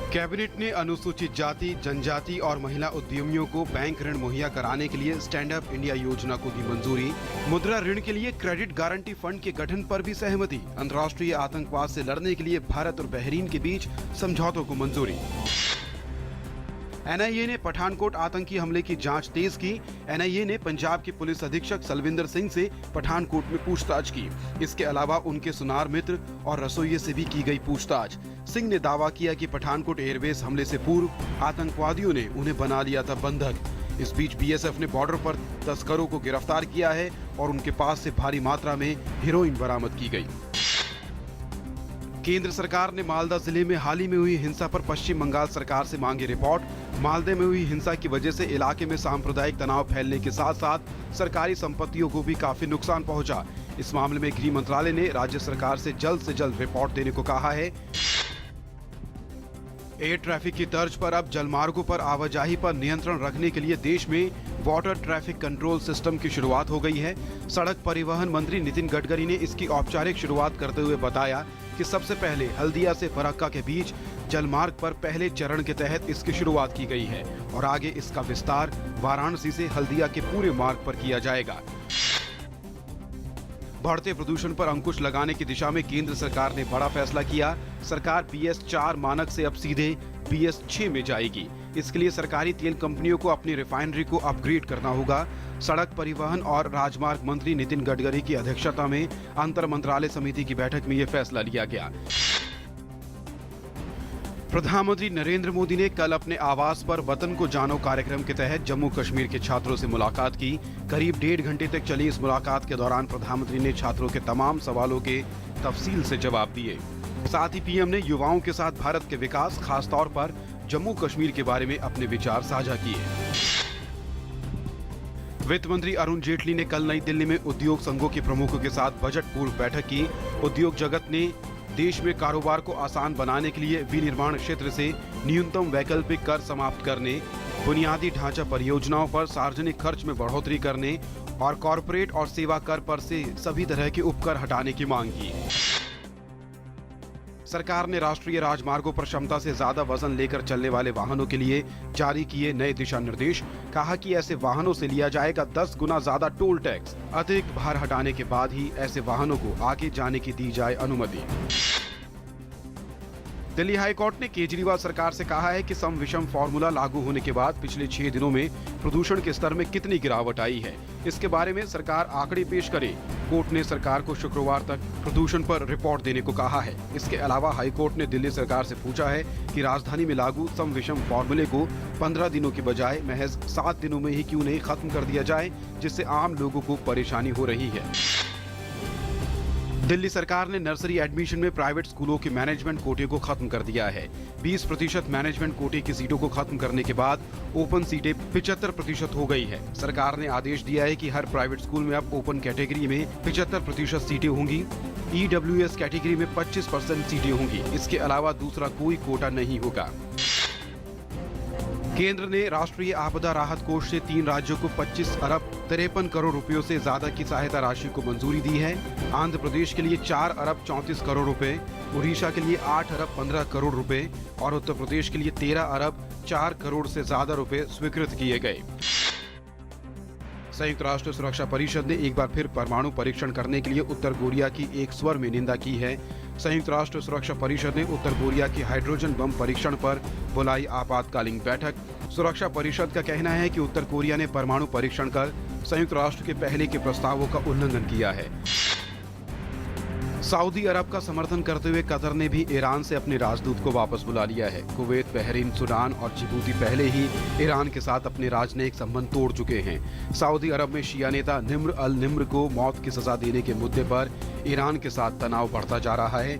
Cabinet ने अनुसूचित जाति, जनजाति और महिला उद्यमियों को बैंक ऋण मुहैया कराने के लिए स्टैंड अप इंडिया योजना को दी मंजूरी। मुद्रा ऋण के लिए क्रेडिट गारंटी फंड के गठन पर भी सहमति। अंतर्राष्ट्रीय आतंकवाद से लड़ने के लिए भारत और बहरीन के बीच समझौतों को मंजूरी। एनआईए ने पठानकोट आतंकी हमले की जांच तेज की। एनआईए ने पंजाब के पुलिस अधीक्षक सलविंदर सिंह से पठानकोट में पूछताछ की। इसके अलावा उनके सुनार मित्र और रसोइये से भी की गई पूछताछ। सिंह ने दावा किया कि पठानकोट एयरबेस हमले से पूर्व आतंकवादियों ने उन्हें बना लिया था बंधक। इस बीच बीएसएफ ने बॉर्डर पर तस्करों को गिरफ्तार किया है और उनके पास से भारी मात्रा में हेरोइन बरामद की गई। केंद्र सरकार ने मालदा जिले में हाल ही में हुई हिंसा पर पश्चिम बंगाल सरकार से मांगी रिपोर्ट। मालदे में हुई हिंसा की वजह से इलाके में सांप्रदायिक तनाव फैलने के साथ साथ सरकारी संपत्तियों को भी काफी नुकसान पहुंचा। इस मामले में गृह मंत्रालय ने राज्य सरकार से जल्द रिपोर्ट देने को कहा है। एयर ट्रैफिक की तर्ज पर अब जलमार्गों पर आवाजाही पर नियंत्रण रखने के लिए देश में वाटर ट्रैफिक कंट्रोल सिस्टम की शुरुआत हो गई है। सड़क परिवहन मंत्री नितिन गडकरी ने इसकी औपचारिक शुरुआत करते हुए बताया कि सबसे पहले हल्दिया से फरक्का के बीच जलमार्ग पर पहले चरण के तहत इसकी शुरुआत की गई है और आगे इसका विस्तार वाराणसी से हल्दिया के पूरे मार्ग पर किया जाएगा। बढ़ते प्रदूषण पर अंकुश लगाने की दिशा में केंद्र सरकार ने बड़ा फैसला किया। सरकार BS4 मानक से अब सीधे BS6 में जाएगी। इसके लिए सरकारी तेल कंपनियों को अपनी रिफाइनरी को अपग्रेड करना होगा। सड़क परिवहन और राजमार्ग मंत्री नितिन गडकरी की अध्यक्षता में अंतर मंत्रालय समिति की बैठक में यह फैसला लिया गया। प्रधानमंत्री नरेंद्र मोदी ने कल अपने आवास पर वतन को जानो कार्यक्रम के तहत जम्मू कश्मीर के छात्रों से मुलाकात की। करीब 1.5 घंटे तक चली इस मुलाकात के दौरान प्रधानमंत्री ने छात्रों के तमाम सवालों के तफसील से जवाब दिए। साथ ही पीएम ने युवाओं के साथ भारत के विकास, खासतौर पर जम्मू कश्मीर के बारे में अपने विचार साझा किए। वित्त मंत्री अरुण जेटली ने कल नई दिल्ली में उद्योग संघों के प्रमुखों के साथ बजट पूर्व बैठक की। उद्योग जगत ने देश में कारोबार को आसान बनाने के लिए विनिर्माण क्षेत्र से न्यूनतम वैकल्पिक कर समाप्त करने, बुनियादी ढांचा परियोजनाओं पर सार्वजनिक खर्च में बढ़ोतरी करने और कॉरपोरेट और सेवा कर पर से सभी तरह के उपकर हटाने की मांग की। सरकार ने राष्ट्रीय राजमार्गों पर क्षमता से ज्यादा वजन लेकर चलने वाले वाहनों के लिए जारी किए नए दिशा निर्देश। कहा कि ऐसे वाहनों से लिया जाएगा 10 गुना ज्यादा टोल टैक्स। अतिरिक्त भार हटाने के बाद ही ऐसे वाहनों को आगे जाने की दी जाए अनुमति। दिल्ली हाईकोर्ट ने केजरीवाल सरकार से कहा है कि सम विषम फॉर्मूला लागू होने के बाद पिछले 6 दिनों में प्रदूषण के स्तर में कितनी गिरावट आई है। इसके बारे में सरकार आंकड़े पेश करे। कोर्ट ने सरकार को शुक्रवार तक प्रदूषण पर रिपोर्ट देने को कहा है। इसके अलावा हाईकोर्ट ने दिल्ली सरकार से पूछा है कि राजधानी में लागू सम विषम फॉर्मूले को 15 दिनों के बजाय महज 7 दिनों में ही क्यों नहीं खत्म कर दिया जाए, जिससे आम लोगों को परेशानी हो रही है। दिल्ली सरकार ने नर्सरी एडमिशन में प्राइवेट स्कूलों के मैनेजमेंट कोटे को खत्म कर दिया है। 20% मैनेजमेंट कोटे की सीटों को खत्म करने के बाद ओपन सीटें 75% हो गई है। सरकार ने आदेश दिया है कि हर प्राइवेट स्कूल में अब ओपन कैटेगरी में 75% सीटें होंगी। EWS कैटेगरी में 25% सीटें होंगी। इसके अलावा दूसरा कोई कोटा नहीं होगा। केंद्र ने राष्ट्रीय आपदा राहत कोष से 3 राज्यों को 25 अरब 53 करोड़ रुपयों से ज्यादा की सहायता राशि को मंजूरी दी है। आंध्र प्रदेश के लिए 4 अरब 34 करोड़ रुपए, उड़ीसा के लिए 8 अरब 15 करोड़ रुपए और उत्तर प्रदेश के लिए 13 अरब 4 करोड़ से ज्यादा रुपए स्वीकृत किए गए। संयुक्त राष्ट्र सुरक्षा परिषद ने एक बार फिर परमाणु परीक्षण करने के लिए उत्तर कोरिया की एक स्वर में निंदा की है। संयुक्त राष्ट्र सुरक्षा परिषद ने उत्तर कोरिया के हाइड्रोजन बम परीक्षण पर बुलाई आपातकालीन बैठक। सुरक्षा परिषद का कहना है कि उत्तर कोरिया ने परमाणु परीक्षण कर संयुक्त राष्ट्र के पहले के प्रस्तावों का उल्लंघन किया है। सऊदी अरब का समर्थन करते हुए कतर ने भी ईरान से अपने राजदूत को वापस बुला लिया है। कुवैत, बहरीन, सूडान और जिबूती पहले ही ईरान के साथ अपने राजनयिक संबंध तोड़ चुके हैं। सऊदी अरब में शिया नेता निम्र अल निम्र को मौत की सजा देने के मुद्दे पर ईरान के साथ तनाव बढ़ता जा रहा है।